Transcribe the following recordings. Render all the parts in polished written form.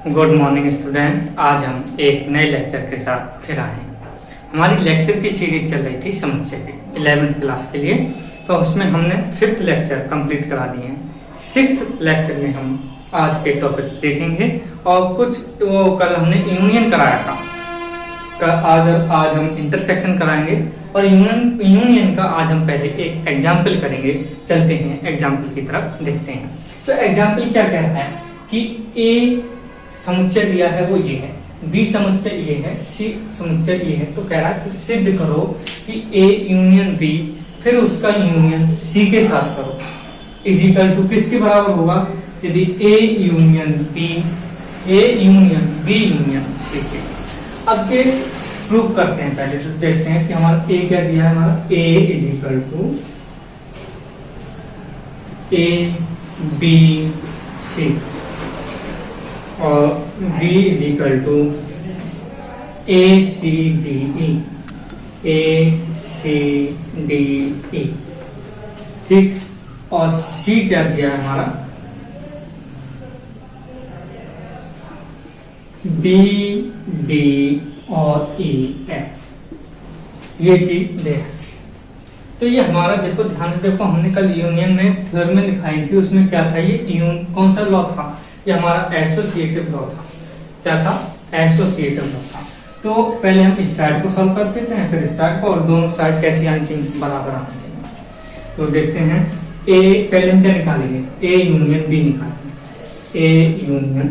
Good morning student. आज हम एक नए लेक्चर के साथ फिर आए हैं। हमारी लेक्चर की सीरीज चल रही थी समुच्चय की 11th क्लास के लिए, तो उसमें हमने 5th लेक्चर कंप्लीट करा दिए हैं। 6th लेक्चर में हम आज के टॉपिक देखेंगे और कुछ वो कल हमने यूनियन कराया था, आज हम इंटरसेक्शन कराएंगे और यूनियन का आज हम पहले एक एग्जाम्पल करेंगे। चलते हैं एग्जाम्पल की तरफ, देखते हैं। तो एग्जाम्पल क्या कह रहा है कि ए समुच्चय दिया है वो ये है, बी समुच्चय ये है, सी समुच्चय ये है। तो कह रहा है कि सिद्ध करो कि ए यूनियन बी फिर उसका यूनियन सी के साथ करो इजिकल टू किसके बराबर होगा? यदि A union B union C के। अब ये प्रूव करते हैं। पहले तो देखते हैं कि हमारा ए क्या दिया है। हमारा A equal to A B C और B equal to A C D E. ठीक, और सी क्या दिया है हमारा? बी डी और ई एफ। ये चीज दे। तो ये हमारा देखो, ध्यान से देखो, हमने कल यूनियन में थ्योरम में लिखाई थी, उसमें क्या था? ये कौन सा लॉ था? ये हमारा एसोसिएटिव लॉ था। क्या था? एसोसिएटिव लॉ था। तो पहले हम इस साइड को सॉल्व कर देते हैं, फिर इस साइड को, और दोनों साइड कैसी आनी चाहिए? बराबर आनी चाहिए। तो देखते हैं ए, पहले हम क्या निकालेंगे? ए यूनियन बी निकालेंगे। ए यूनियन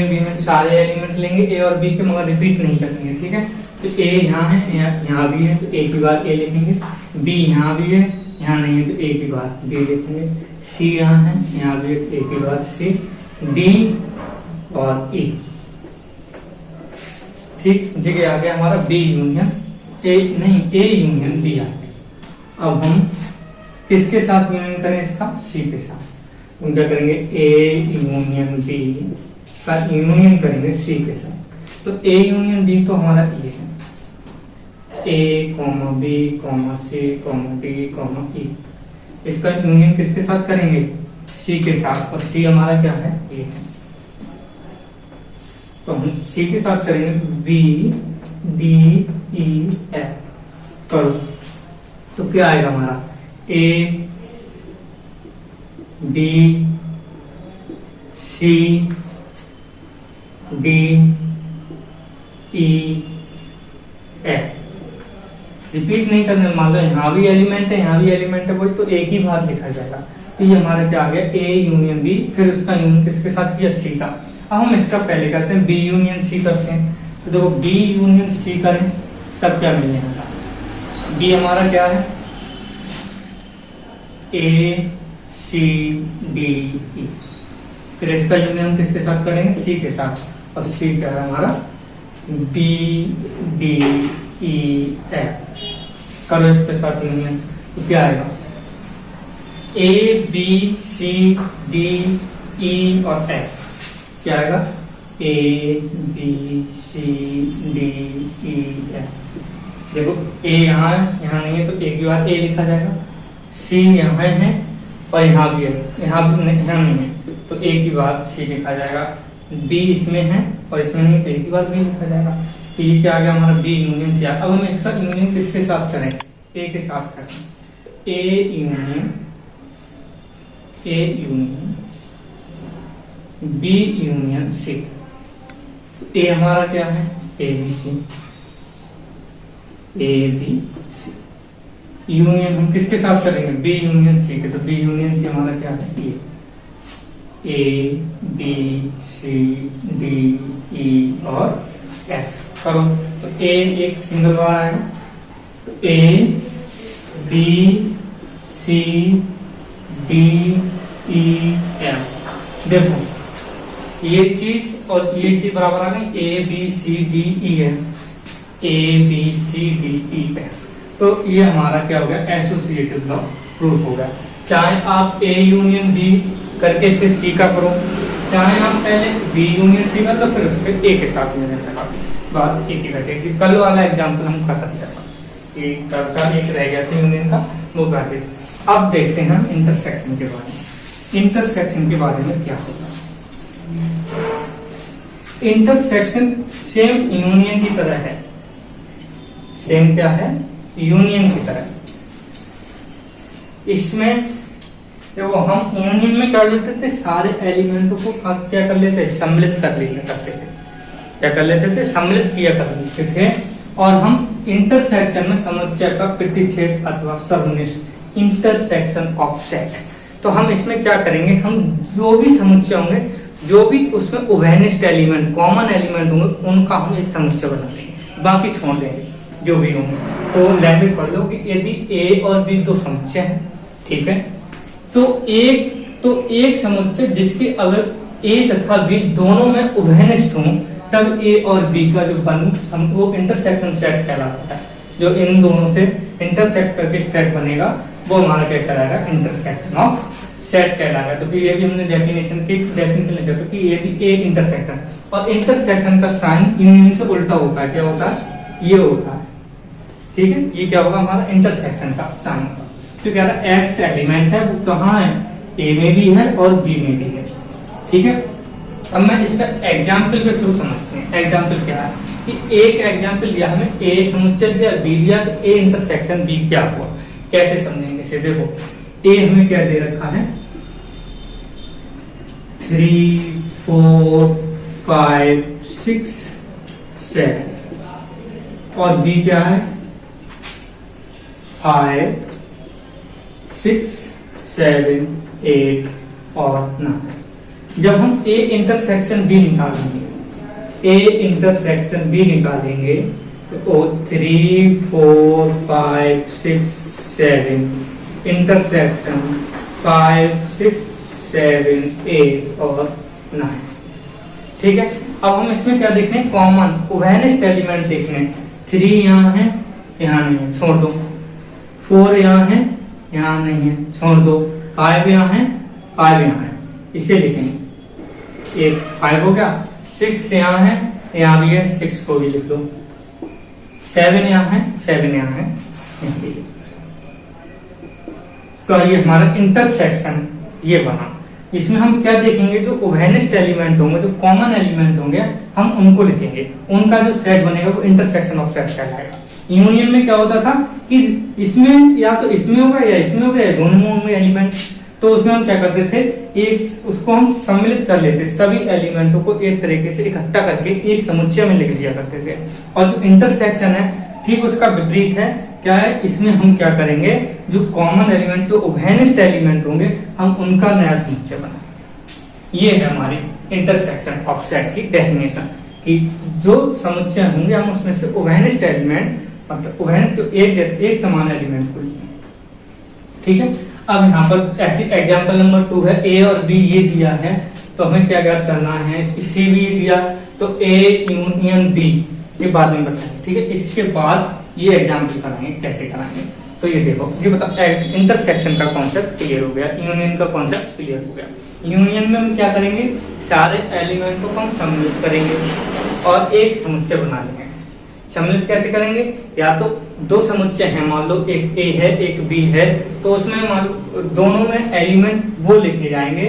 बी में सारे एलिमेंट लेंगे ए और बी के, मगर रिपीट नहीं करेंगे। ठीक है, तो ए यहाँ है, यहाँ भी है, तो ए की बात ए लिखेंगे। बी यहाँ भी है, यहाँ नहीं है, तो ए की बात बी लिखेंगे। सी यहाँ है, यहाँ भी ए की बात सी। डी और ई। ठीक, जगह आ गया हमारा बी यूनियन ए, नहीं ए यूनियन बी आ गया। अब हम किसके साथ यूनियन करें इसका? सी के साथ। हम क्या करेंगे? ए यूनियन बी का यूनियन करेंगे सी के साथ। तो ए यूनियन बी तो हमारा ये है, ए comma B comma C comma D comma ई। इसका यूनियन किसके साथ करेंगे? सी के साथ। और सी हमारा क्या है? ये है। तो हम सी के साथ करेंगे बी डी ई एफ। करो तो क्या आएगा हमारा? A B C D E F. Repeat नहीं करना। मान लो यहाँ भी एलिमेंट है, यहाँ भी एलिमेंट है, वही तो एक ही बात लिखा जाएगा। तो ये हमारा क्या आ गया? ए यूनियन बी, फिर उसका यूनियन किसके साथ किया? सी का। अब हम इसका पहले करते हैं, बी यूनियन सी करते हैं। तो देखो बी यूनियन सी करें तब क्या मिलने वाला? बी हमारा क्या है? ए सी डी ई। फिर इसका यूनियन किसके साथ करेंगे? सी के साथ। और सी क्या है हमारा? B D E F. करो इसके साथ यूनियन, तो क्या आएगा? ए बी सी डी ई और एफ। क्या आएगा? A B C D E F. देखो ए यहाँ है, यहाँ नहीं है, तो ए की बात ए लिखा जाएगा। सी यहाँ है और यहाँ भी है, यहाँ नहीं है, तो ए की बात सी लिखा जाएगा। बी इसमें है और इसमें नहीं, तो ए की बात बी लिखा जाएगा। तो ये क्या आ गया हमारा? B union C. अब हम इसका यूनियन किसके साथ करें? ए के साथ करें। A union B union C. A हमारा क्या है? A B C. A B C union हम किसके साथ करेंगे? बी यूनियन सी के। तो बी यूनियन सी हमारा क्या है? ये ए बी सी डी ई और एफ। करो तो ए एक सिंगल बार आएगा, तो A B C D E F. देखो ये चीज और ये चीज बराबर आ गई। A B C D E F, A B C D E F. तो ये हमारा क्या हो गया? एसोसिएटिव लॉ प्रूफ हो गया। चाहे आप ए यूनियन बी करके फिर सी का करो, चाहे हम पहले बी यूनियन सी कर लो फिर उसके ए के साथ यूनियन लगा, बात एक ही घटेगी। कल वाला एग्जाम्पल हम कर सकते हैं, एक रह गया था यूनियन का, वो घटे। अब देखते हैं इंटरसेक्शन के बारे में। इंटरसेक्शन के बारे में क्या होगा। इंटरसेक्शन सेम यूनियन की तरह है, सेम क्या है, यूनियन की तरह। इसमें देखो हम यूनियन में क्या लेते थे, सारे एलिमेंटों को क्या कर लेते, सम्मिलित कर लिया करते थे, क्या कर लेते थे, सम्मिलित किया कर लेते थे। और हम इंटरसेक्शन में समुच्चय का प्रतिच्छेद अथवा सर्वनिष्ठ, इंटरसेक्शन ऑफ सेट। तो हम इसमें क्या करेंगे, हम जो भी समुच्चय होंगे, जो भी उसमें उभयनिष्ठ एलिमेंट, कॉमन एलिमेंट होंगे, उनका हम एक समुच्चय बना देंगे, बाकी छोड़ देंगे जो भी होंगे। तो लैंग्वेज पढ़ लो कि यदि ए और बी दो समुच्चय हैं, ठीक है, तो एक समुच्चय जिसके अगर ए तथा बी दोनों में उभयनिष्ठ हों, तब ए और बी का जो वो इंटरसेक्शन सेट कहलाता है। जो इन दोनों से इंटरसेक्ट करके सेट बनेगा वो हमारा क्या कहलाएगा, इंटरसेक्शन ऑफ सेट कहलाएगा। तो फिर ये भी हमने डेफिनेशन ले सकते कि यदि ए इंटरसेक्शन, और इंटरसेक्शन का साइन यूनियन से उल्टा होता है, क्या होता है, ये होता है, ठीक है। ये क्या होगा, हमारा इंटरसेक्शन का साइन होगा। तो क्या एक्स एलिमेंट है वो कहाँ है, ए में भी है और बी में भी है, ठीक है। अब मैं इसका एग्जाम्पल के थ्रू समझते हैं। एग्जाम्पल क्या है कि एक एग्जाम्पल दिया हमें, ए समुच्चय दिया, बी दिया, तो ए इंटरसेक्शन बी क्या हुआ, कैसे समझेंगे इसे। देखो ए हमें क्या दे रखा है, 3 4 5 6 7 और बी क्या है 5 6 7 8 और 9। जब हम ए इंटरसेक्शन बी निकालेंगे, ए इंटरसेक्शन बी निकालेंगे तो 3 4 5 6 7 इंटरसेक्शन 5 6 7 8 और 9, ठीक है। अब हम इसमें क्या देखने, कॉमन उभयनिष्ठ एलिमेंट देखने। 3 यहाँ है, यहाँ नहीं है, छोड़ दो। 4 यहाँ है, यहाँ नहीं है, छोड़ दो। 5 यहाँ है, 5 यहाँ है, इसे लिखेंगे, एक 5 हो गया। 6 यहाँ है, यहाँ भी है, 6 को भी लिख लो। 7 यहाँ है, 7 यहाँ है, यहाँ भी। तो ये हमारा इंटरसेक्शन ये बना। इसमें हम क्या देखेंगे, जो उभयनिष्ठ एलिमेंट होंगे, जो कॉमन एलिमेंट होंगे, हम उनको लिखेंगे, उनका जो सेट बनेगा वो इंटरसेक्शन ऑफ सेट कहलाएगा। यूनियन में क्या होता था कि इसमें या तो इसमें होगा या इसमें होगा या दोनों में होंगे एलिमेंट, तो उसमें हम क्या करते थे, एक उसको हम सम्मिलित कर लेते, सभी एलिमेंटों को एक तरीके से इकट्ठा करके एक समुच्चय में लिख लिया करते थे। और जो इंटरसेक्शन है ठीक उसका विपरीत है, क्या है, इसमें हम क्या करेंगे, जो कॉमन एलिमेंट, जो उभयनिष्ठ एलिमेंट होंगे, हम उनका नया समुच्चय बनाएंगे। ये है हमारी इंटरसेक्शन ऑफ सेट की डेफिनेशन, कि जो समुच्चय होंगे हम उसमें से उभयनिष्ठ एलिमेंट, मतलब उभयनिष्ठ जो एक समान एलिमेंट को लिए, ठीक है। अब यहाँ पर ऐसी एग्जांपल नंबर 2 है, ए और बी ये दिया है, तो हमें क्या ज्ञात करना है, सी भी दिया, तो ए यूनियन बी ये बाद में बताएंगे, ठीक है। इसके बाद ये एग्जांपल कराएंगे, कैसे कराएंगे। तो ये देखो, ये बता, इंटरसेक्शन का कॉन्सेप्ट क्लियर हो गया, यूनियन का कॉन्सेप्ट क्लियर हो गया। यूनियन में हम क्या करेंगे, सारे एलिमेंटों को हम सम्मिलित करेंगे और एक समुच्चय बना लेंगे। सम्मिलित कैसे करेंगे, या तो दो समुच्चय हैं, मान लो एक ए है एक बी है, तो उसमें मान लो दोनों में एलिमेंट वो लेके जाएंगे,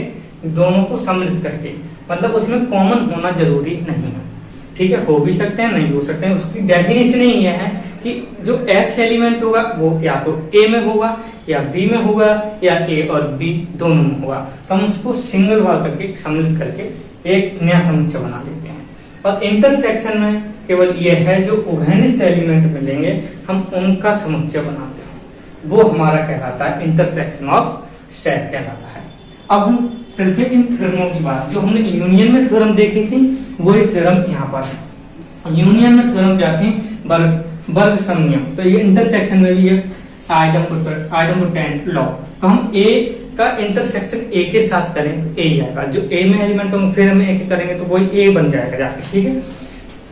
दोनों को सम्मिलित करके, मतलब उसमें कॉमन होना जरूरी नहीं है, ठीक है। हो भी सकते हैं, नहीं हो सकते हैं, उसकी डेफिनेशन ही ये है कि जो एक्स एलिमेंट होगा वो या तो ए में होगा या बी में होगा या ए और बी दोनों में होगा, तो हम उसको सिंगल वाल करके सम्मिलित करके एक नया समुच्चय बना देते हैं। और इंटरसेक्शन में केवल ये है, जो उभयनिष्ठ एलिमेंट मिलेंगे हम उनका समुच्चय बनाते हैं, वो हमारा कहलाता है इंटरसेक्शन ऑफ सेट कहलाता है। अब हम चलते इन थ्योरमों की बात, जो हमने यूनियन में थ्योरम देखी थी वही थ्योरम यहाँ पर है। यूनियन में थ्योरम क्या थी, वर्ग संनियम, तो ये इंटरसेक्शन में भी है। आइटम 10 लॉ, तो हम ए का इंटरसेक्शन ए के साथ करें तो ए आएगा, जो ए में एलिमेंट होंगे फिर हम ए के करेंगे तो वही ए बन जाएगा जाके, ठीक है।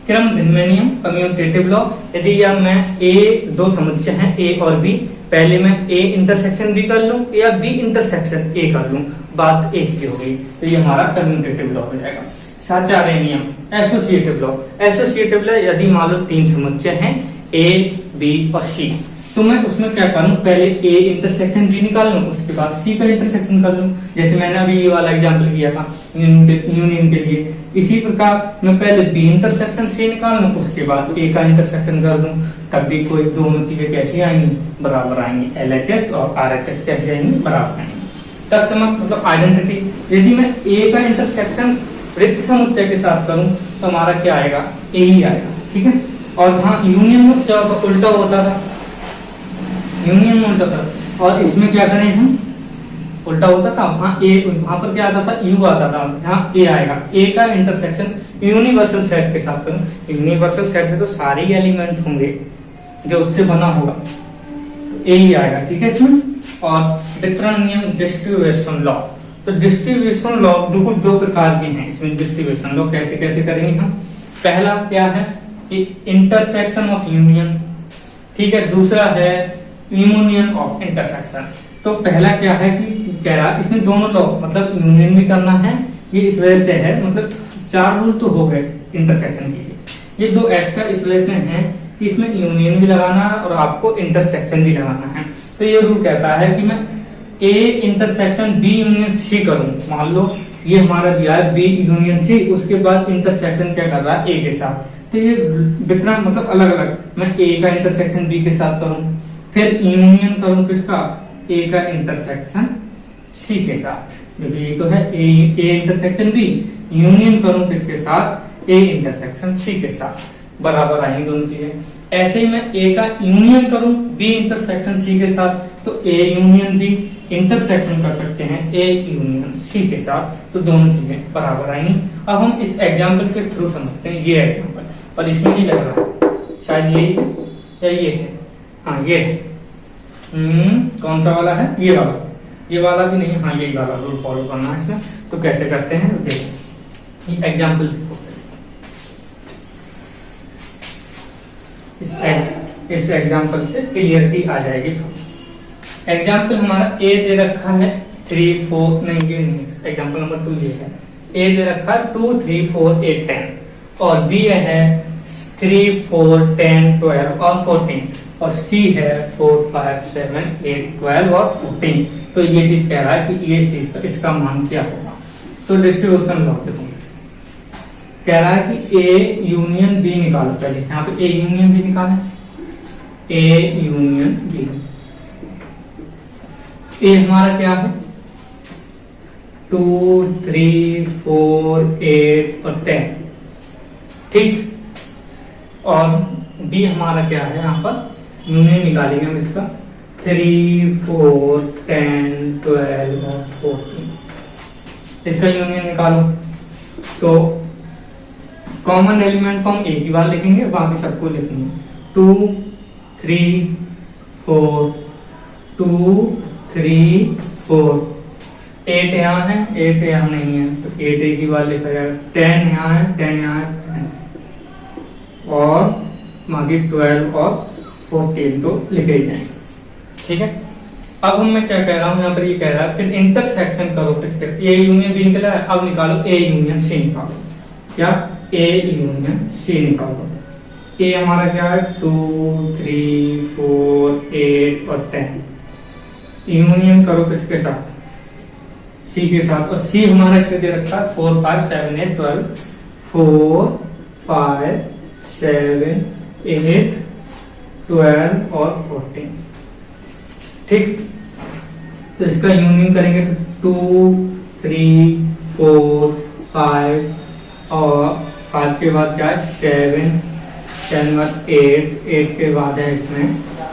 क्रम भिन्न नियम, कम्यूटेटिव लॉ, यदि या मैं ए दो समुच्चय हैं ए और बी, पहले मैं ए इंटरसेक्शन बी कर लूं या बी इंटरसेक्शन ए कर लूं, बात एक ही होगी, तो ये हमारा कम्यूटेटिव लॉ हो जाएगा। साचार्य नियम, एसोसिएटिव लॉ, एसोसिएटिव लॉ, यदि मान लो 3 समुच्चय हैं ए बी और सी, तो मैं उसमें क्या करूं, पहले ए इंटरसेक्शन बी निकाल लूं, उसके बाद सी का इंटरसेक्शन कर लूं, जैसे मैंने अभी ये वाला एग्जांपल किया था यूनियन के लिए। इसी प्रकार मैं पहले बी इंटरसेक्शन सी निकाल लूं, उसके बाद ए का इंटरसेक्शन कर दूं, तब भी कोई दोनों चीजें कैसी आएंगी, बराबर आएंगी। एलएचएस और आरएचएस कैसी आएंगी, बराबर आएंगी। तत्समक मतलब आइडेंटिटी। यदि मैं ए का इंटरसेक्शन वृत्त समुच्चय के साथ करूं तो हमारा क्या आएगा, ए ही आएगा, ठीक है। और हाँ, यूनियन में क्या होता, उल्टा होता था, यूनियन में उल्टा था, और इसमें क्या करें हम, उल्टा होता था। वहां ए, वहां पर क्या आता था, यू आता था, यहाँ ए आएगा। ए का इंटरसेक्शन यूनिवर्सल सेट के साथ करूं, यूनिवर्सल सेट में तो सारे एलिमेंट होंगे जो उससे बना होगा, ए ही आएगा, ठीक है इसमें। और वितरण नियम, डिस्ट्रीब्यूशन लॉ। तो डिस्ट्रीब्यूशन लॉ दो प्रकार के हैं इसमें। डिस्ट्रीब्यूशन लॉ कैसे कैसे करेंगे हम, पहला क्या है कि इंटरसेक्शन ऑफ यूनियन, ठीक है। दूसरा है यूनियन ऑफ इंटरसेक्शन। तो पहला क्या है कि कह रहा इसमें दोनों लॉ, मतलब यूनियन भी करना है, ये इस वजह से है, मतलब 4 रूल तो हो गए इंटरसेक्शन के लिए। ये 2 एक्स्ट्रा इस वजह से हैं कि इसमें यूनियन भी लगाना है और आपको इंटरसेक्शन भी लगाना है। तो ये रूल कहता है कि मैं A intersection B union C करूं। मान लो ये हमारा दिया है बी यूनियन सी, उसके बाद इंटरसेक्शन क्या कर रहा है, ए के साथ। तो ये वितरण मतलब अलग अलग, मैं ए का इंटरसेक्शन बी के साथ करूं, फिर यूनियन करूं किसका, ए का इंटरसेक्शन सी के साथ, क्योंकि ये तो है ए इंटरसेक्शन बी, यूनियन करूं किसके साथ, ए इंटरसेक्शन सी के साथ, बराबर आएंगी दोनों चीजें। ऐसे ही मैं ए का यूनियन करूं बी इंटरसेक्शन सी के साथ, तो ए यूनियन बी इंटरसेक्शन कर सकते हैं ए यूनियन सी के साथ, तो दोनों चीजें बराबर आएंगी। अब हम इस एग्जाम्पल के थ्रू समझते हैं। ये एग्जाम्पल पर इसमें नहीं लग रहा है, शायद यही है या ये है, हाँ ये है। कौन सा वाला है, ये वाला, ये वाला भी नहीं, हाँ यही वाला रूल फॉलो करना है इसमें। तो कैसे करते हैं, देखो ये एग्जाम्पल देखो, इस एग्जाम्पल से क्लियरिटी आ जाएगी। एग्जाम्पल हमारा ए दे रखा है 3 4, नहीं ये नहीं, एग्जाम्पल नंबर 2 ये है। ए दे रखा है 2 3 4 8 10, और बी है 3 4 10 12 और 14, और सी है 4 5 7 8 12 और 14। तो ये चीज कह रहा है कि ये चीज का इसका मान क्या होगा। तो डिस्ट्रीब्यूशन लॉ देखो, कह रहा है कि ए यूनियन बी निकालो। पहले यहाँ पे ए यूनियन बी निकालें, ए यूनियन बी। ए हमारा क्या है 2 3 4 8 और 10, ठीक। और बी हमारा क्या है, यहाँ पर यूनियन निकालेंगे हम इसका 3 4 10 12 और 14, इसका यूनियन निकालो। तो कॉमन एलिमेंट को हम एक ही बार लिखेंगे, बाकी सबको लिखेंगे 2 3 4 2 3 4। 8 यहाँ है, 8 यहाँ नहीं है, तो 8 एक ही बार लिखा जाएगा। 10 यहाँ है, 10 यहाँ है, और बाकी 12 और 14 तो लिखे ही जाएंगे, ठीक है। अब मैं क्या कह रहा हूँ, यहाँ पर ये कह रहा है फिर इंटरसेक्शन करो किसके, ए यूनियन बी निकला है, अब निकालो ए यूनियन सी निकालो। क्या, ए यूनियन सी निकालो। ए हमारा क्या है 2 3 4 8 और 10, यूनियन करो किसके साथ, सी के साथ। और सी हमारा क्या दे रखा है 4 5 7 8 12, 4 5 7 8 12 और 14, ठीक। तो इसका यूनियन करेंगे 2 3 4 5 और 5 के बाद क्या है 7 7 बाद 8 के बाद है इसमें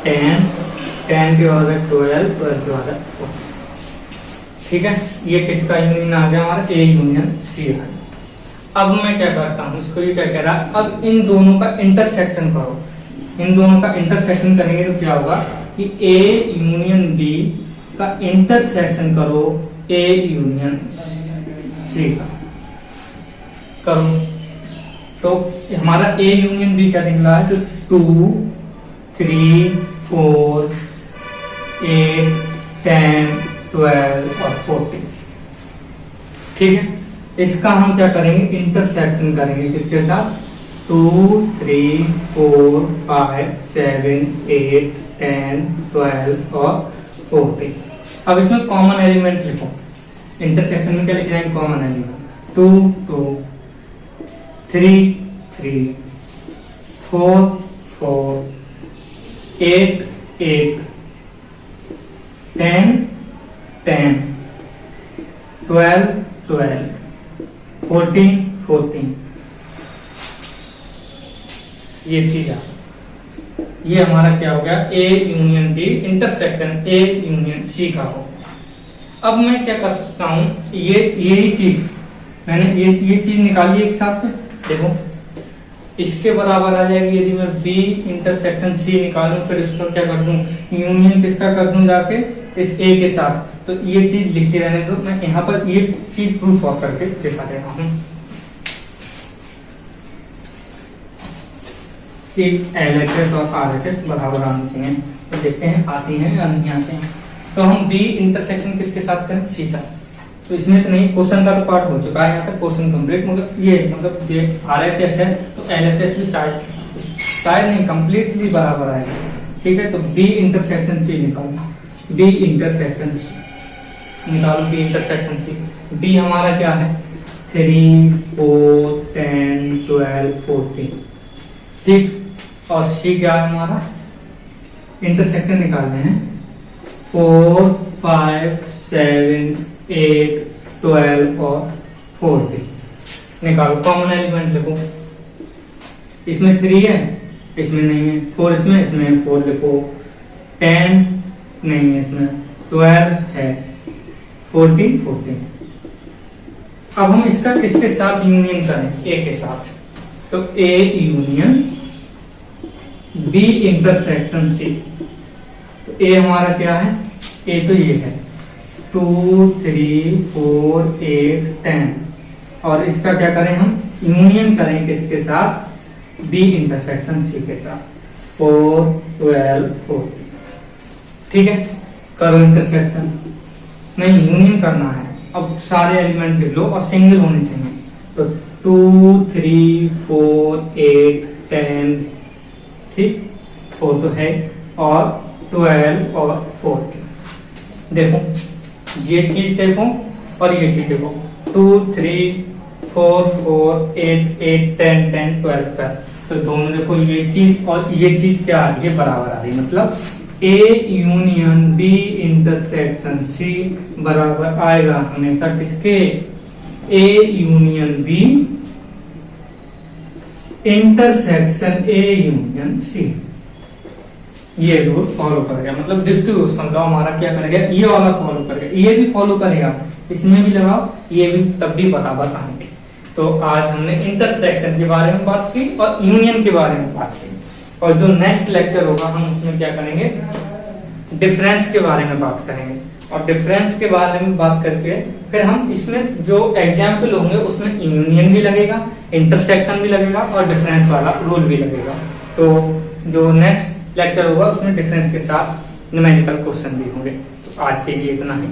10 के बाद है 12 के बाद है 14, ठीक है। ये किसका यूनियन आ गया हमारा, ए यूनियन सी है। अब मैं क्या करता हूँ, इसको ये क्या कह रहा है, अब इन दोनों का इंटरसेक्शन करो। इन दोनों का इंटरसेक्शन करेंगे तो क्या होगा कि ए यूनियन बी का इंटरसेक्शन करो ए यूनियन सी का करो। तो हमारा ए यूनियन बी क्या निकला है, तो 2 3 4 8 10 12 और 14, ठीक है। इसका हम क्या करेंगे, इंटरसेक्शन करेंगे किसके साथ, 2 3 4 5 7 8 10, 12 और 14। अब इसमें कॉमन एलिमेंट लिखो। इंटरसेक्शन में क्या लिख रहे हैं? Common element 2 2, 3 3, 4 4, 8 8, 10 10, 12 12, 14 14। ये चीज है, ये हमारा क्या हो गया? A union B, intersection A union C का हो। अब मैं क्या कर सकता हूं, यही चीज मैंने ये चीज निकाली एक हिसाब से। देखो इसके बराबर आ जाएगी यदि मैं बी इंटरसेक्शन सी निकालूं, फिर इसको क्या कर दूं? यूनियन किसका कर दूं? जाके इस ए के साथ। तो ये चीज लिखी रहने दो, मैं यहाँ पर ये चीज प्रूफ और करके दिखा दे रहा हूँ कि LHS और RHS बराबर आनी चाहिए। तो देखते हैं आती हैं या नहीं आती हैं। तो हम बी इंटरसेक्शन किसके साथ करें? सी का। तो इसमें तो नहीं, क्वेश्चन का तो पार्ट हो चुका है, यहाँ तक क्वेश्चन कंप्लीट। मतलब ये ये RHS है तो LHS भी शायद नहीं, कंप्लीटली बराबर आएगा। ठीक है, तो बी इंटरसेक्शन सी निकालना। बी इंटरसेक्शन सी निकालो, बी इंटरसेक्शन सी। बी हमारा क्या है? 3 4 10 12 14। ठीक, और सी क्या है हमारा? इंटरसेक्शन निकालने हैं 4 5 7 8 12 और 14। निकालो, कॉमन एलिमेंट लिखो। इसमें 3 है, इसमें नहीं है। 4 इसमें 4 लिखो। 10 नहीं है इसमें, 12 है, 14 14। अब हम इसका किसके साथ यूनियन करें? ए के साथ। तो A union B intersection C. तो ए हमारा क्या है? ए तो ये है 2 3 4 8 10, और इसका क्या करें हम? यूनियन करें किसके साथ? बी इंटरसेक्शन सी के साथ। 4 12 14। ठीक है, करो इंटरसेक्शन। नहीं, यूनियन करना है। अब सारे एलिमेंट लिख लो और सिंगल होने चाहिए। तो 2 3 4 8 10, ठीक, 4 तो है, और 12 और 14। देखो ये चीज देखो और ये चीज देखो, 2 3 4 4 8 8 10 10 12 12। तो दोनों देखो, ये चीज और ये चीज क्या आ रही है? बराबर आ रही है। मतलब A union B intersection C बराबर आएगा हमेशा किसके? A union B intersection A union C. ये रूल फॉलो करेगा, मतलब डिस्ट्रीब्यूशन लॉ हमारा क्या करेगा? ये वाला फॉलो करेगा, ये भी फॉलो करेगा, इसमें भी लगाओ, ये भी तब भी बराबर आएंगे। तो आज हमने इंटरसेक्शन के बारे में बात की और यूनियन के बारे में बात की, और जो नेक्स्ट लेक्चर होगा हम उसमें क्या करेंगे? डिफरेंस के बारे में बात करेंगे। और डिफरेंस के बारे में बात करके फिर हम इसमें जो एग्जाम्पल होंगे उसमें यूनियन भी लगेगा, इंटरसेक्शन भी लगेगा और डिफरेंस वाला रूल भी लगेगा। तो जो नेक्स्ट लेक्चर होगा उसमें डिफरेंस के साथ न्यूमेरिकल क्वेश्चन भी होंगे। तो आज के लिए इतना ही।